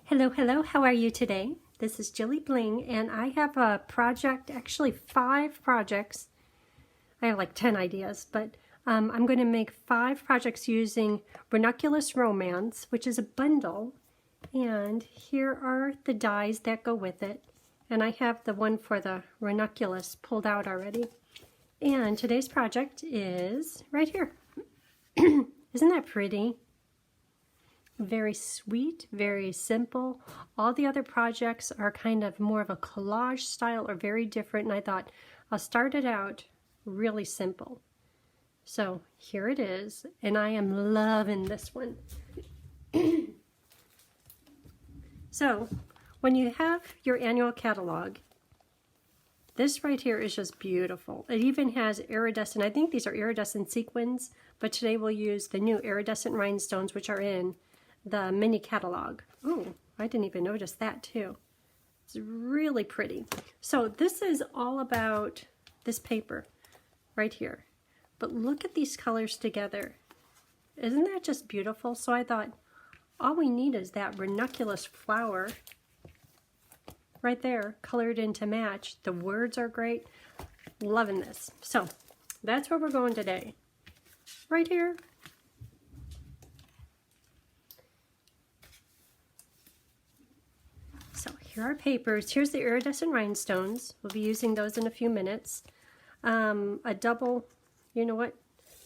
Hello, hello, how are you today? This is JilliBling, and I have a project, actually 5 projects. I have like 10 ideas, but I'm going to make 5 projects using Ranunculus Romance, which is a bundle, and here are the dies that go with it. And I have the one for the Ranunculus pulled out already. And today's project is right here. Isn't that pretty? Very sweet, very simple. All the other projects are kind of more of a collage style or very different, and I thought I'll start it out really simple. So here it is, and I am loving this one. So when you have your annual catalog, this right here is just beautiful. It even has iridescent, I think these are iridescent sequins, but today we'll use the new iridescent rhinestones, which are in the mini catalog. Oh, I didn't even notice that too. It's really pretty. So this is all about this paper right here. But look at these colors together. Isn't that just beautiful? So I thought all we need is that ranunculus flower right there, colored in to match. The words are great. Loving this. So that's where we're going today. Right here. So here are papers. Here's the iridescent rhinestones. We'll be using those in a few minutes. A double, you know what?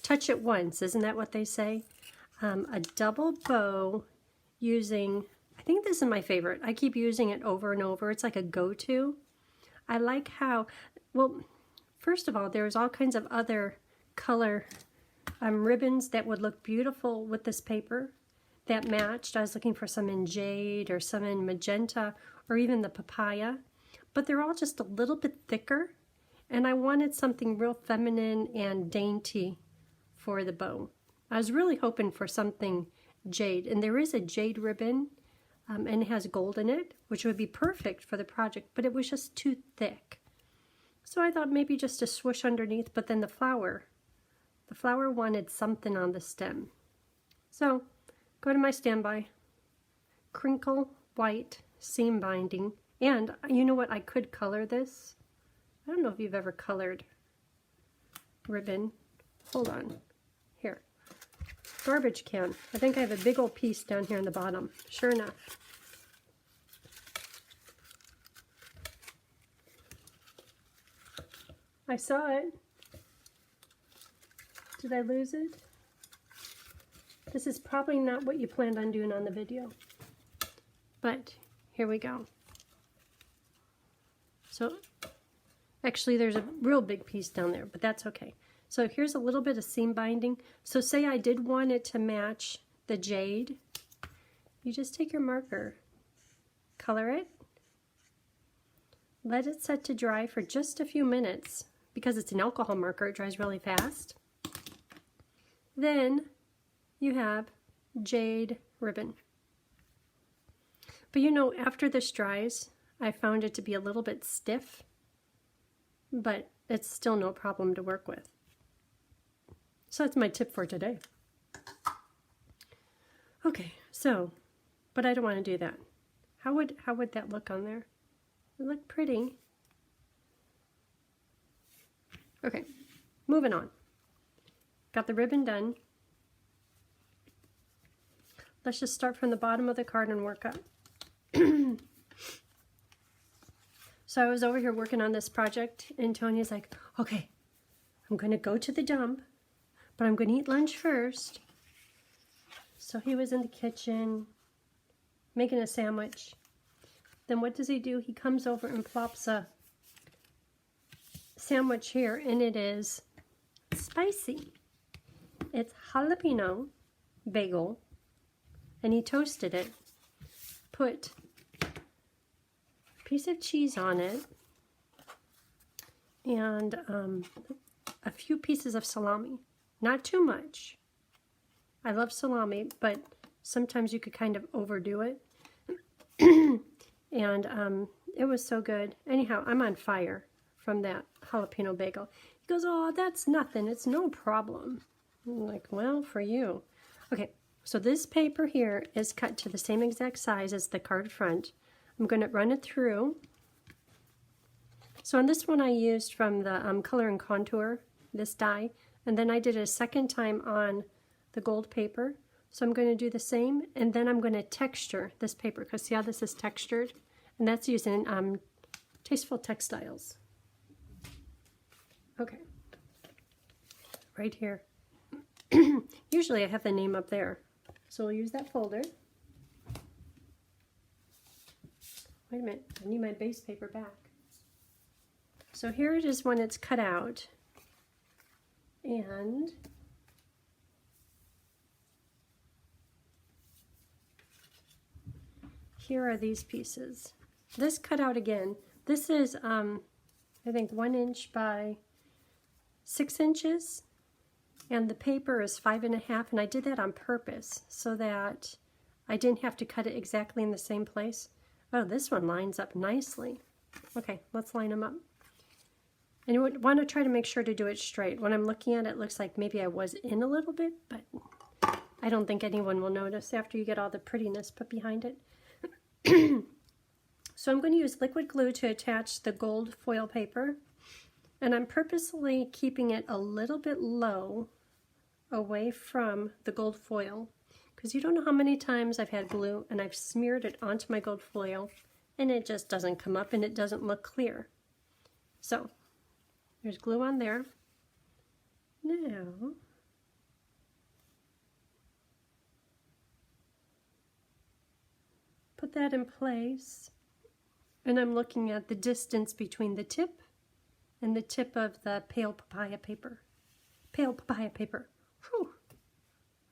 Touch it once. Isn't that what they say? A double bow using, I think this is my favorite. I keep using it over and over. It's like a go-to. I like how, well, first of all, there's all kinds of other color ribbons that would look beautiful with this paper that matched. I was looking for some in jade or some in magenta or even the papaya, but they're all just a little bit thicker, and I wanted something real feminine and dainty for the bow. I was really hoping for something jade, and there is a jade ribbon and it has gold in it, which would be perfect for the project, but it was just too thick. So I thought maybe just a swoosh underneath, but then the flower wanted something on the stem. So go to my standby, crinkle white seam binding, and you know what, I could color this. I don't know if you've ever colored ribbon. Hold on, here, garbage can. I think I have a big old piece down here in the bottom, sure enough. I saw it. Did I lose it? This is probably not what you planned on doing on the video, but here we go. So actually there's a real big piece down there, but that's okay. So here's a little bit of seam binding. So say I did want it to match the jade. You just take your marker, color it, let it set to dry for just a few minutes. Because it's an alcohol marker, it dries really fast. Then you have jade ribbon. But you know, after this dries, I found it to be a little bit stiff, but it's still no problem to work with. So that's my tip for today. Okay, so, but I don't want to do that. How would that look on there? It looked pretty. Okay, moving on. Got the ribbon done. Let's just start from the bottom of the card and work up. So I was over here working on this project, and Tony's like, okay, I'm going to go to the dump, but I'm going to eat lunch first. So he was in the kitchen making a sandwich. Then what does he do? He comes over and plops a sandwich here, and it is spicy. It's jalapeno bagel, and he toasted it, put a piece of cheese on it, and a few pieces of salami. Not too much. I love salami, but sometimes you could kind of overdo it. And it was so good. Anyhow, I'm on fire from that jalapeno bagel. He goes, oh, that's nothing. It's no problem. I'm like, well, for you. Okay, So this paper here is cut to the same exact size as the card front. I'm going to run it through. So on this one I used from the Color and Contour, this die, and then I did it a second time on the gold paper. So I'm going to do the same, and then I'm going to texture this paper, because see how this is textured? And that's using Tasteful Textiles. Okay, right here. Usually I have the name up there, so we'll use that folder. Wait a minute, I need my base paper back. So here it is when it's cut out, and here are these pieces. This cut out again. This is, I think 1 inch by 6 inches, and the paper is 5.5, and I did that on purpose so that I didn't have to cut it exactly in the same place. Oh, this one lines up nicely. Okay, let's line them up. And you would want to try to make sure to do it straight. When I'm looking at it, it looks like maybe I was in a little bit, but I don't think anyone will notice after you get all the prettiness put behind it. So I'm going to use liquid glue to attach the gold foil paper, and I'm purposely keeping it a little bit low away from the gold foil, because you don't know how many times I've had glue and I've smeared it onto my gold foil and it just doesn't come up and it doesn't look clear. So there's glue on there. Now put that in place, and I'm looking at the distance between the tip and the tip of the pale papaya paper. Pale papaya paper. Whew.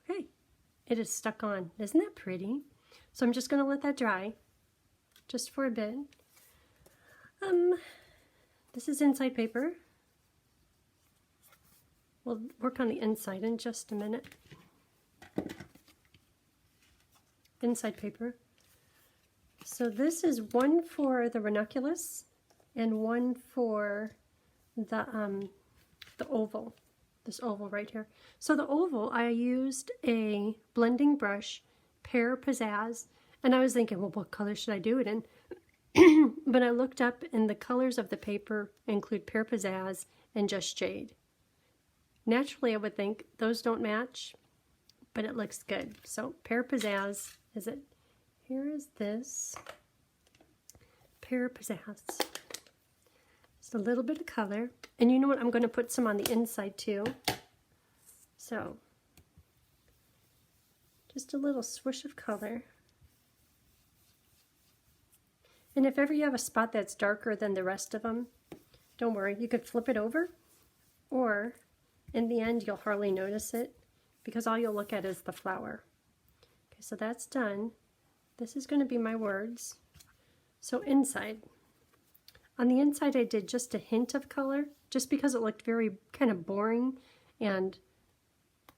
Okay, it is stuck on. Isn't that pretty? So I'm just going to let that dry just for a bit. This is inside paper. We'll work on the inside in just a minute. Inside paper. So this is one for the ranunculus and one for the oval. This oval right here. So the oval, I used a blending brush, Pear Pizzazz, and I was thinking, well, what color should I do it in? But I looked up, and the colors of the paper include Pear Pizzazz and Just Jade. Naturally, I would think those don't match, but it looks good. So Pear Pizzazz is it. Here is this Pear Pizzazz. Just a little bit of color. And you know what? I'm going to put some on the inside too. So just a little swoosh of color. And if ever you have a spot that's darker than the rest of them, don't worry. You could flip it over, or in the end you'll hardly notice it because all you'll look at is the flower. Okay, so that's done. This is going to be my words. So inside. On the inside I did just a hint of color, just because it looked very kind of boring and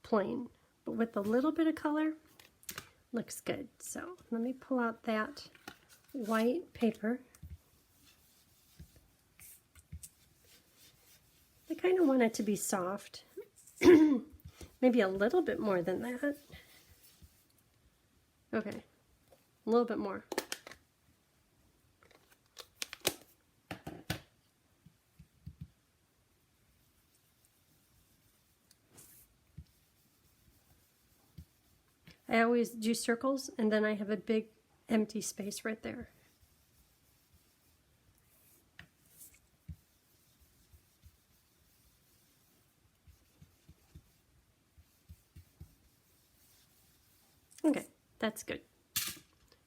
plain. But with a little bit of color, looks good. So let me pull out that white paper. I kind of want it to be soft. Maybe a little bit more than that. Okay, a little bit more. I always do circles, and then I have a big empty space right there. Okay, that's good.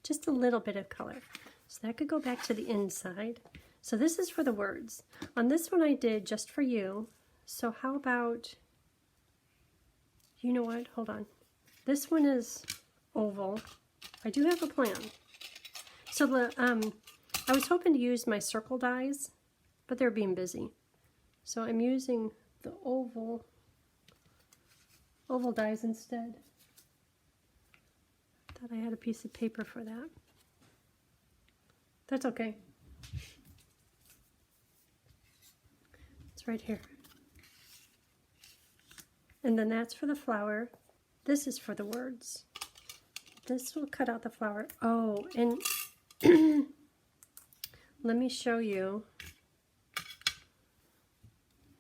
Just a little bit of color. So that could go back to the inside. So this is for the words. On this one I did just for you. So how about, you know what, hold on. This one is oval. I do have a plan. So the I was hoping to use my circle dies, but they're being busy. So I'm using the oval dies instead. Thought I had a piece of paper for that. That's okay. It's right here. And then that's for the flower. This is for the words. this will cut out the flower. Oh, and let me show you.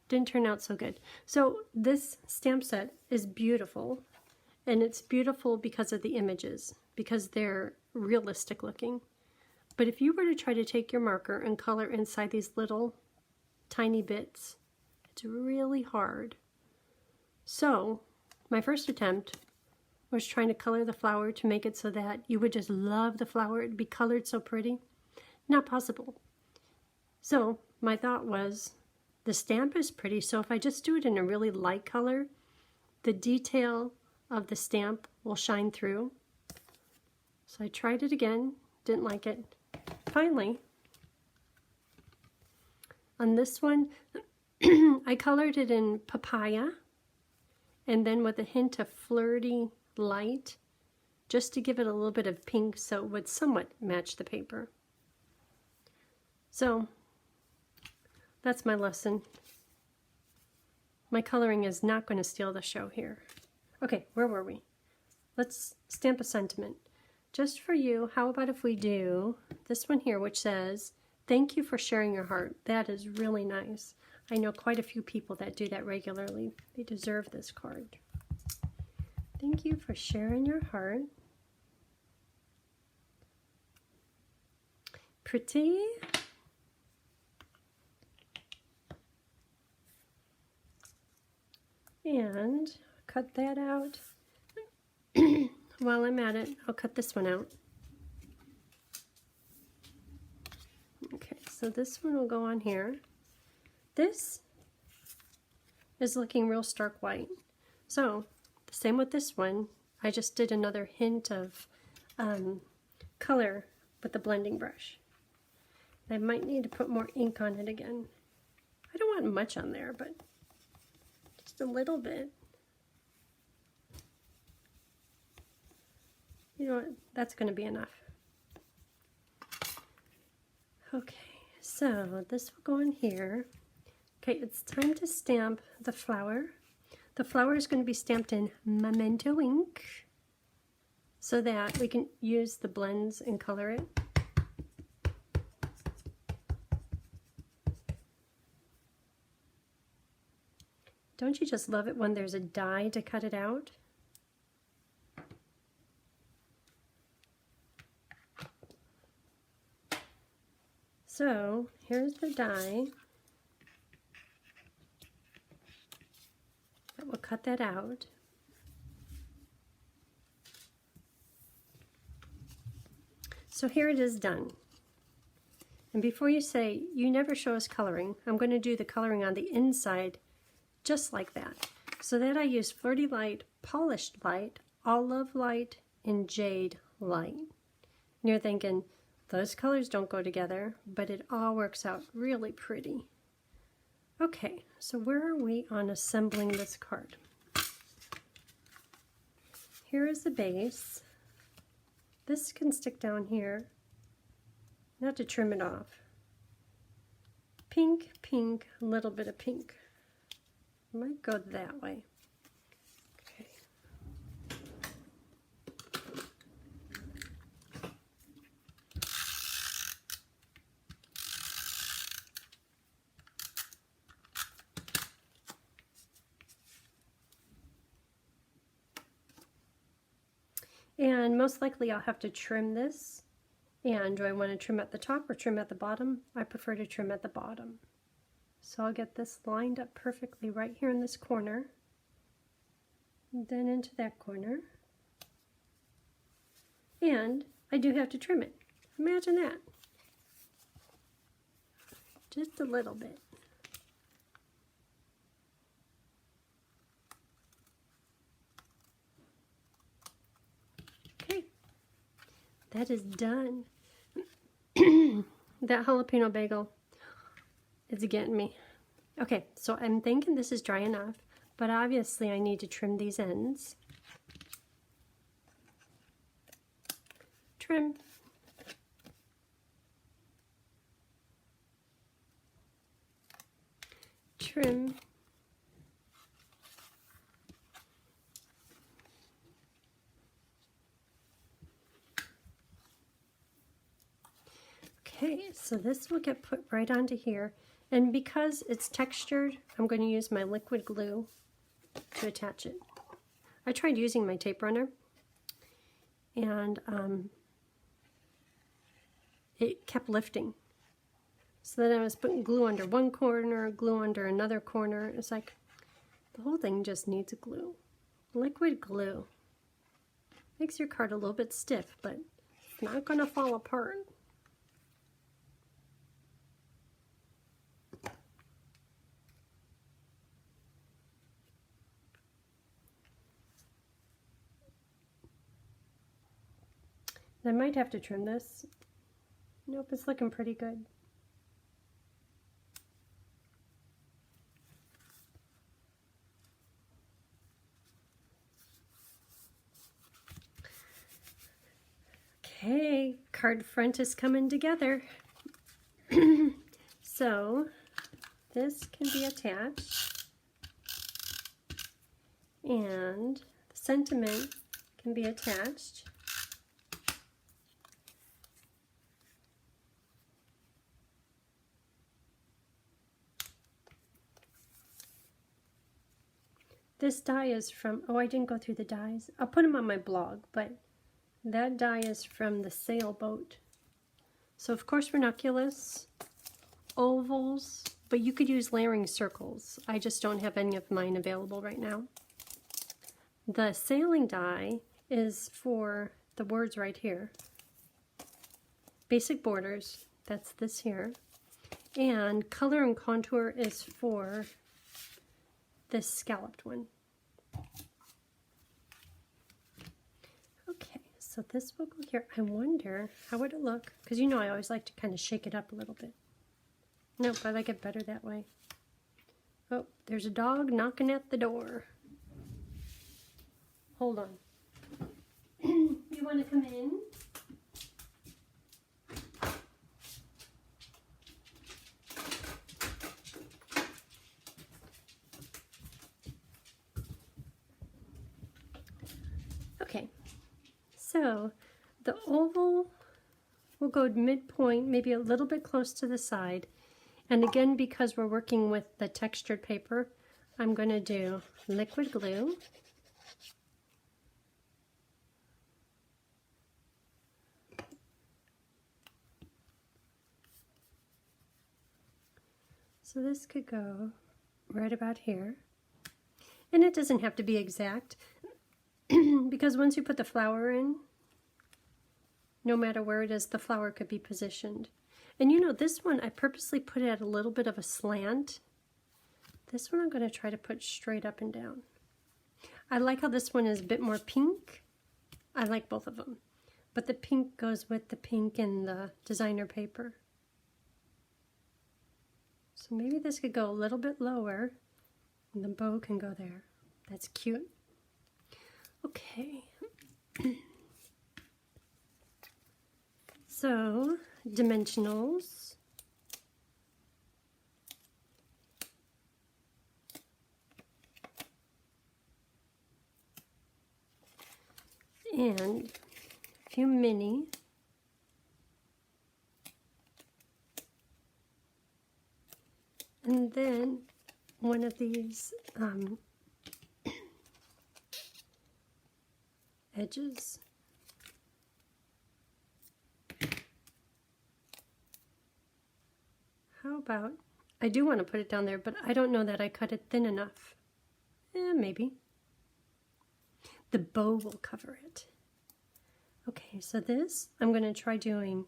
Didn't turn out so good. So this stamp set is beautiful, and it's beautiful because of the images, because they're realistic looking. But if you were to try to take your marker and color inside these little tiny bits, it's really hard. So my first attempt was trying to color the flower to make it so that you would just love the flower. It'd be colored so pretty. Not possible. So my thought was, the stamp is pretty, so if I just do it in a really light color, the detail of the stamp will shine through. So I tried it again, didn't like it. Finally, on this one, I colored it in Papaya, and then with a hint of flirty light, just to give it a little bit of pink so it would somewhat match the paper. So that's my lesson. My coloring is not going to steal the show here. Okay, where were we? Let's stamp a sentiment. Just for you, how about if we do this one here, which says, "Thank you for sharing your heart." That is really nice. I know quite a few people that do that regularly. They deserve this card. Thank you for sharing your heart. Pretty. And cut that out. While I'm at it, I'll cut this one out. Okay, so this one will go on here. This is looking real stark white. So, the same with this one. I just did another hint of color with the blending brush. I might need to put more ink on it again. I don't want much on there, but just a little bit. You know what? That's going to be enough. Okay, so this will go in here. Okay, it's time to stamp the flower. The flower is going to be stamped in Memento ink so that we can use the blends and color it. Don't you just love it when there's a die to cut it out? So here's the die. We'll cut that out. So here it is done. And before you say, "You never show us coloring," I'm going to do the coloring on the inside just like that. So that I use Flirty Light, Polished Light, Olive Light, and Jade Light. And you're thinking, those colors don't go together, but it all works out really pretty. Okay, so where are we on assembling this card? Here is the base. This can stick down here. Not to trim it off. Pink, pink, a little bit of pink. Might go that way. Okay. And most likely I'll have to trim this. And do I want to trim at the top or trim at the bottom? I prefer to trim at the bottom. So I'll get this lined up perfectly right here in this corner. And then into that corner. And I do have to trim it. Imagine that. Just a little bit. Okay. That is done. That jalapeno bagel, it's getting me. Okay, so I'm thinking this is dry enough, but obviously I need to trim these ends. Trim. Trim. Okay, so this will get put right onto here. And because it's textured, I'm going to use my liquid glue to attach it. I tried using my tape runner, and it kept lifting. So then I was putting glue under one corner, glue under another corner. It's like the whole thing just needs glue. Liquid glue. Makes your card a little bit stiff, but it's not going to fall apart. I might have to trim this. Nope, it's looking pretty good. Okay, card front is coming together. So this can be attached, and the sentiment can be attached. This die is from, oh, I didn't go through the dies. I'll put them on my blog, but that die is from the sailboat. So of course ranunculus, ovals, but you could use layering circles. I just don't have any of mine available right now. The sailing die is for the words right here. Basic borders, that's this here. And color and contour is for this scalloped one. Okay, so this will go here. I wonder, how would it look? Because you know I always like to kind of shake it up a little bit. Nope, I like it better that way. Oh, there's a dog knocking at the door. Hold on. You want to come in? Okay, so the oval will go midpoint, maybe a little bit close to the side. And again, because we're working with the textured paper, I'm going to do liquid glue. So this could go right about here. And it doesn't have to be exact, because once you put the flower in, no matter where it is, the flower could be positioned. And you know, this one, I purposely put it at a little bit of a slant. This one I'm going to try to put straight up and down. I like how this one is a bit more pink. I like both of them. But the pink goes with the pink in the designer paper. So maybe this could go a little bit lower, and the bow can go there. That's cute. Okay. So, dimensionals. And a few mini. And then one of these edges. How about, I do want to put it down there, but I don't know that I cut it thin enough. Maybe. The bow will cover it. Okay, so this I'm going to try doing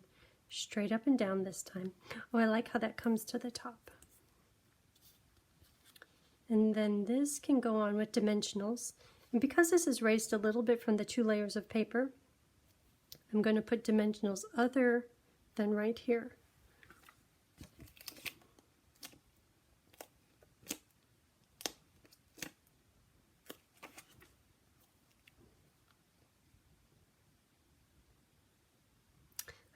straight up and down this time. Oh, I like how that comes to the top. And then this can go on with dimensionals. And because this is raised a little bit from the 2 layers of paper, I'm going to put dimensionals other than right here.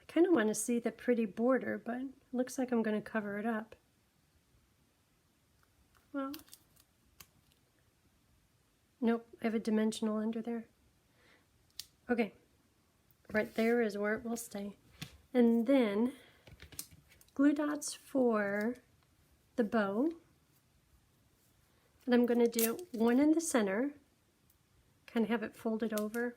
I kind of want to see the pretty border, but it looks like I'm going to cover it up. Well, nope, I have a dimensional under there. Okay, right there is where it will stay. And then glue dots for the bow. And I'm going to do one in the center, kind of have it folded over.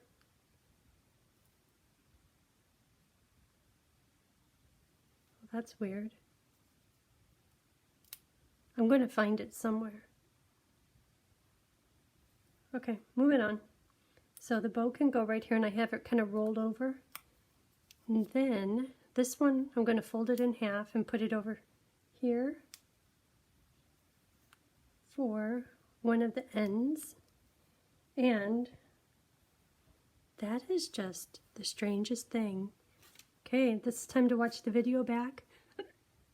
Well, that's weird. I'm going to find it somewhere. Okay, moving on. So the bow can go right here, and I have it kind of rolled over. And then this one, I'm going to fold it in half and put it over here for one of the ends. And that is just the strangest thing. Okay, this is time to watch the video back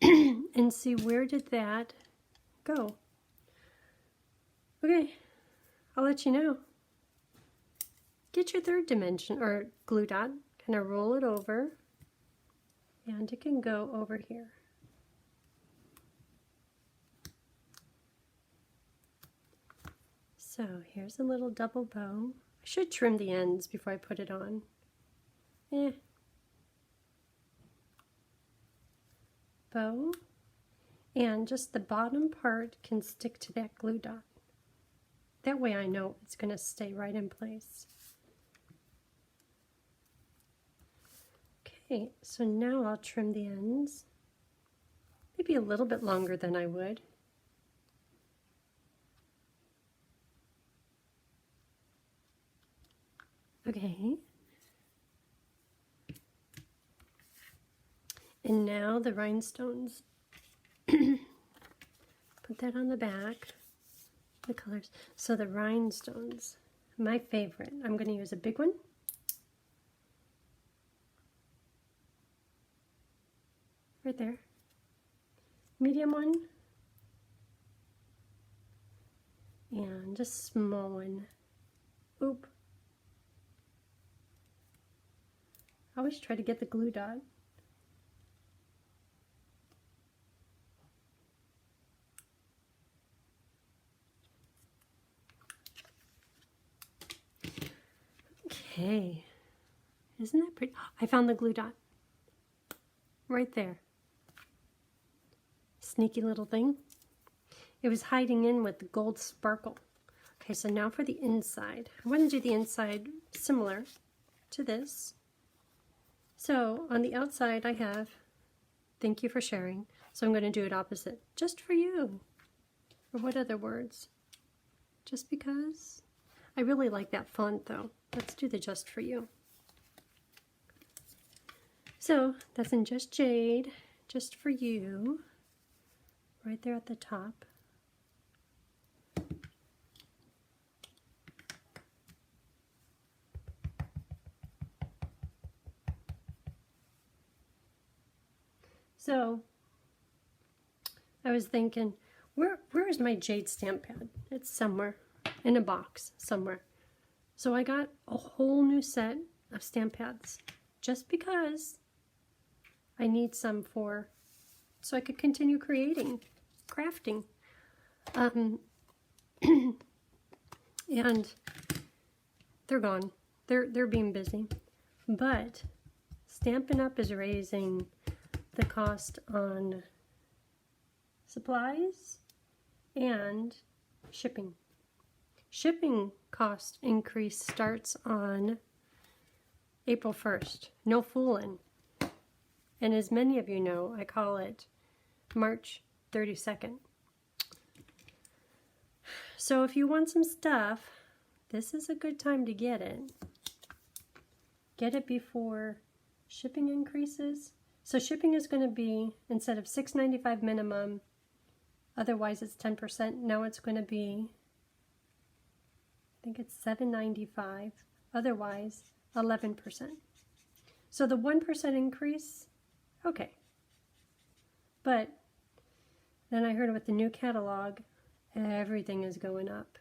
and see where did that go. Okay, I'll let you know. Get your third dimension or glue dot, kind of roll it over, and it can go over here. So here's a little double bow. I should trim the ends before I put it on. Bow, and just the bottom part can stick to that glue dot. That way I know it's going to stay right in place. Okay, so now I'll trim the ends. Maybe a little bit longer than I would. Okay. And now the rhinestones. Put that on the back. The colors. So the rhinestones, my favorite. I'm going to use a big one. Right there. Medium one. And just a small one. Oop. I always try to get the glue dot. Okay. Isn't that pretty? I found the glue dot. Right there. Sneaky little thing. It was hiding in with the gold sparkle. Okay, so now for the inside. I want to do the inside similar to this. So on the outside I have, thank you for sharing. So I'm going to do it opposite. Just for you. Or what other words? Just because? I really like that font though. Let's do the just for you. So that's in Just Jade, just for you. Right there at the top. So I was thinking, where is my jade stamp pad? It's somewhere in a box somewhere. So I got a whole new set of stamp pads just because I need some so I could continue crafting. And they're gone. They're being busy. But Stampin' Up! Is raising the cost on supplies and shipping. Shipping cost increase starts on April 1st. No fooling. And as many of you know, I call it March 32nd. So if you want some stuff, this is a good time to get it. Get it before shipping increases. So shipping is going to be, instead of $6.95 minimum, otherwise it's 10%, now it's going to be, I think it's $7.95, otherwise 11%. So the 1% increase, okay. But then I heard with the new catalog, everything is going up.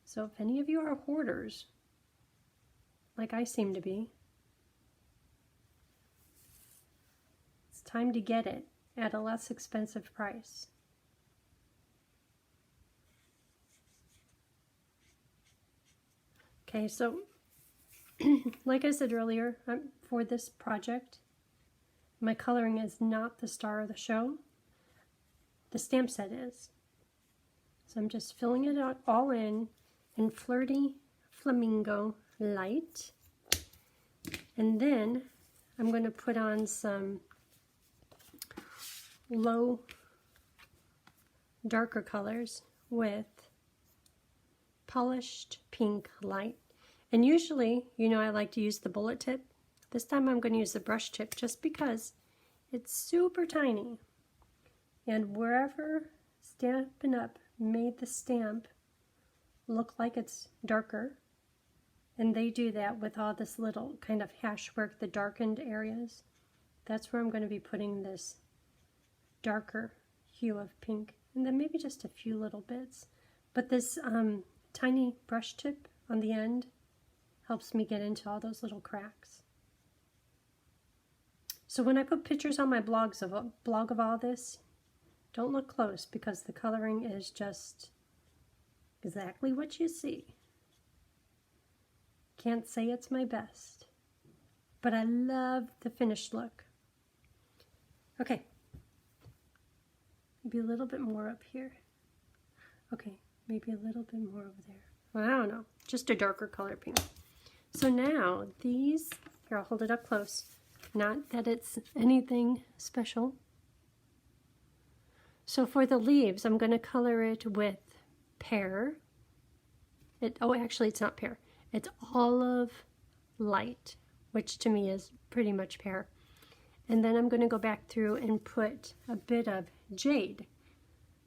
So if any of you are hoarders, like I seem to be, it's time to get it at a less expensive price. Okay, so like I said earlier, for this project, My coloring is not the star of the show. The stamp set is. So I'm just filling it out all in Flirty Flamingo Light. And then I'm going to put on some low, darker colors with Polished Pink Light. And usually, you know, I like to use the bullet tip. This time I'm going to use the brush tip just because it's super tiny. And wherever Stampin' Up! Made the stamp look like it's darker, and they do that with all this little kind of hash work, the darkened areas, that's where I'm going to be putting this darker hue of pink, and then maybe just a few little bits. But this tiny brush tip on the end helps me get into all those little cracks. So when I put pictures on my blog of all this, don't look close because the coloring is just exactly what you see. Can't say it's my best, but I love the finished look. Okay, maybe a little bit more up here. Okay, maybe a little bit more over there. Well, I don't know, just a darker color pink. So now these, here I'll hold it up close. Not that it's anything special. So for the leaves, I'm going to color it with Pear. Oh, actually, it's not Pear. It's Olive Light, which to me is pretty much Pear. And then I'm going to go back through and put a bit of Jade.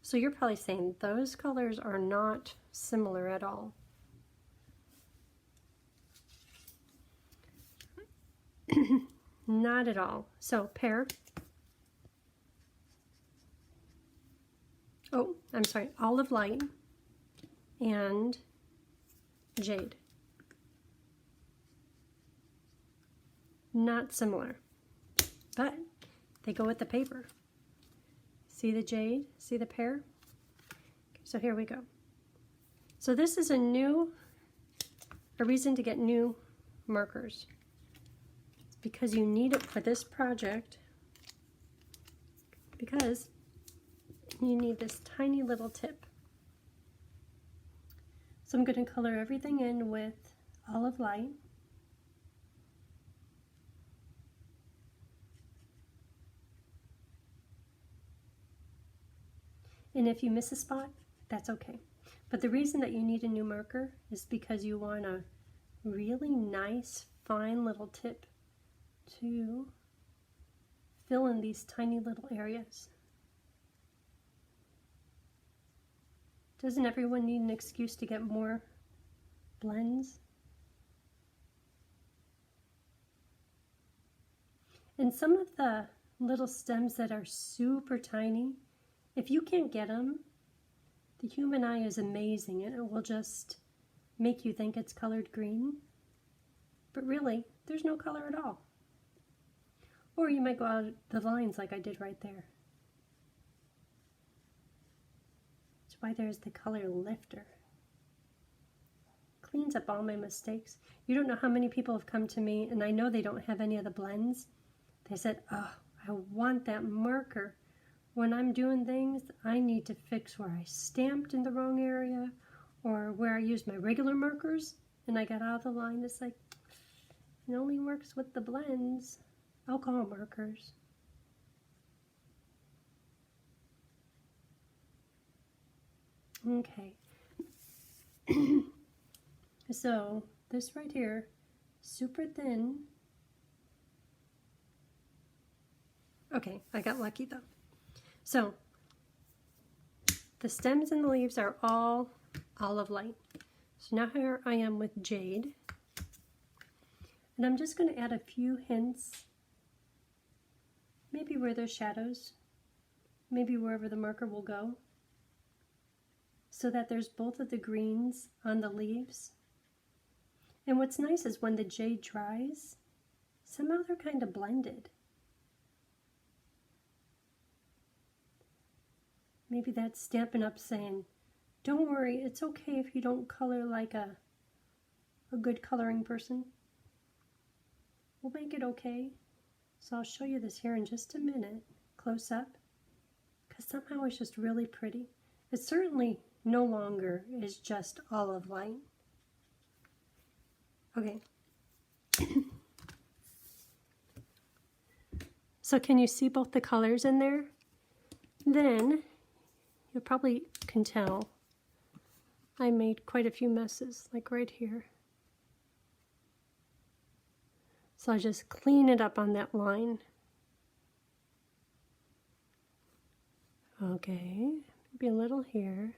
So you're probably saying those colors are not similar at all. Not at all. So Pear. Oh, I'm sorry, Olive Light and Jade. Not similar, but they go with the paper. See the jade? See the Pear? Okay, so here we go. So this is a reason to get new markers. It's because you need it for this project, because you need this tiny little tip. So I'm going to color everything in with Olive Light. And if you miss a spot, that's okay. But the reason that you need a new marker is because you want a really nice, fine little tip to fill in these tiny little areas. Doesn't everyone need an excuse to get more blends? And some of the little stems that are super tiny, if you can't get them, the human eye is amazing and it will just make you think it's colored green. But really, there's no color at all. Or you might go out the lines like I did right there. Why there's the color lifter. Cleans up all my mistakes. You don't know how many people have come to me, and I know they don't have any of the blends. They said, oh, I want that marker. When I'm doing things, I need to fix where I stamped in the wrong area or where I used my regular markers, and I got out of the line. It's like, it only works with the blends, alcohol markers. Okay, so this right here, super thin. Okay, I got lucky though. So the stems and the leaves are all Olive Light. So now here I am with Jade. And I'm just going to add a few hints, maybe where there's shadows, maybe wherever the marker will go, so that there's both of the greens on the leaves. And what's nice is when the jade dries, somehow they're kind of blended. Maybe that's Stampin' Up! Saying, don't worry, it's okay if you don't color like a good coloring person. We'll make it okay. So I'll show you this here in just a minute, close up, because somehow it's just really pretty. It certainly no longer is just olive light. Okay. So can you see both the colors in there? Then you probably can tell I made quite a few messes, like right here. So I'll just clean it up on that line. Okay, maybe a little here.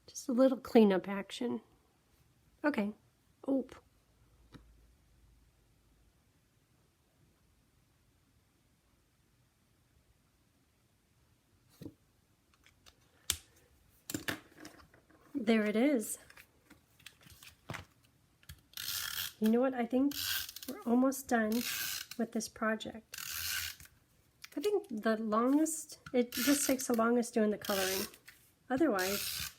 Just a little cleanup action. Okay. Oop. There it is. You know what? I think we're almost done with this project. I think the longest, it just takes the longest doing the coloring. Otherwise,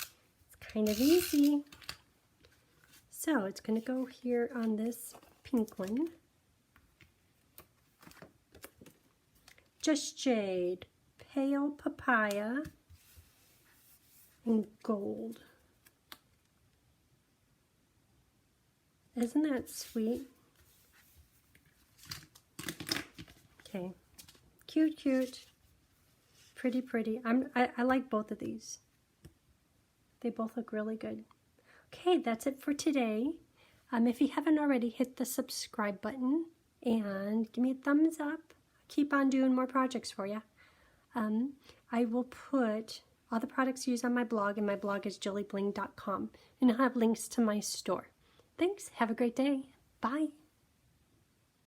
it's kind of easy. So it's going to go here on this pink one. Just Jade, Pale Papaya, and Gold. Isn't that sweet? Okay, cute, cute, pretty, pretty. I like both of these. They both look really good. Okay, that's it for today. If you haven't already, hit the subscribe button and give me a thumbs up. Keep on doing more projects for you. I will put all the products used on my blog, and my blog is JilliBling.com, and I'll have links to my store. Thanks. Have a great day. Bye.